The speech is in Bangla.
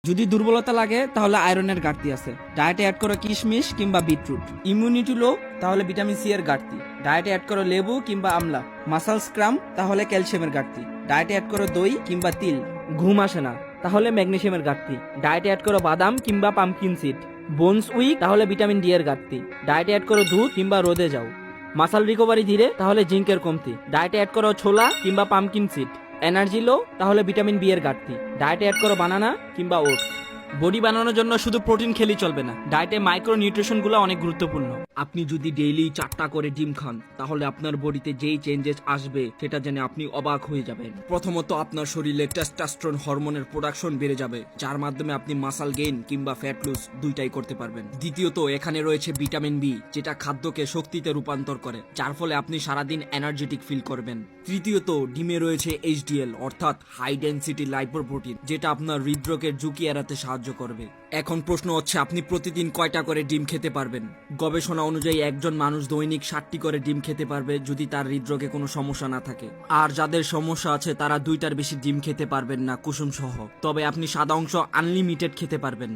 যদি দুর্বলতা লাগে তাহলে আয়রনের ঘাটতি আছে, ডায়েটে অ্যাড করো কিশমিশ কিংবা বিটরুট। ইমিউনিটি লো তাহলে ভিটামিন সি এর ঘাটতি, ডায়েটে অ্যাড করো লেবু কিংবা আমলা। মাসালস ক্রাম তাহলে ক্যালসিয়ামের ঘাটতি, ডায়েটে অ্যাড করো দই কিংবা তিল। ঘুম আসে না তাহলে ম্যাগনেসিয়ামের ঘাটতি, ডায়েটে অ্যাড করো বাদাম কিংবা পামকিন সিড। বোনস উইক তাহলে ভিটামিন ডি এর ঘাটতি, ডায়েটে অ্যাড করো দুধ কিংবা রোদে যাও। মাসাল রিকভারি ধীরে তাহলে জিঙ্কের কমতি, ডায়েটে অ্যাড করো ছোলা কিংবা পামকিন সিড। এনার্জি লো তাহলে ভিটামিন বি এর ঘাটতি, ডায়েটে অ্যাড করো বানানা কিংবা ওটস। বডি বানানোর জন্য শুধু প্রোটিন খেলেই চলবে না, ডায়েটে মাইক্রো নিউট্রিশনগুলো অনেক গুরুত্বপূর্ণ। আপনি যদি ডেইলি 4টা করে ডিম খান তাহলে আপনার বডিতে যেই চেঞ্জেস আসবে সেটা জেনে আপনি অবাক হয়ে যাবেন। প্রথমত আপনার শরীরে টেস্টোস্টেরন হরমোনের প্রোডাকশন বেড়ে যাবে, যার মাধ্যমে আপনি মাসল গেইন কিংবা ফ্যাট লুজ দুইটাই করতে পারবেন। দ্বিতীয়ত এখানে রয়েছে ভিটামিন বি, যেটা খাদ্যকে শক্তিতে রূপান্তর করে, যার ফলে আপনি সারাদিন এনার্জেটিক ফিল করবেন। তৃতীয়ত ডিমে রয়েছে এইচডিএল অর্থাৎ হাই ডেনসিটি লাইপোপ্রোটিন, যেটা আপনার হৃদরোগের ঝুঁকি এড়াতে সাহায্য করবে। এখন প্রশ্ন হচ্ছে আপনি প্রতিদিন কয়টা করে ডিম খেতে পারবেন? গবেষণা অনুযায়ী একজন মানুষ দৈনিক 60টি করে ডিম খেতে পারবে যদি তার হৃদরোগে কোনো সমস্যা না থাকে। আর যাদের সমস্যা আছে তারা 2টার বেশি ডিম খেতে পারবেন না কুসুম সহ, তবে আপনি সাদা অংশ আনলিমিটেড খেতে পারবেন।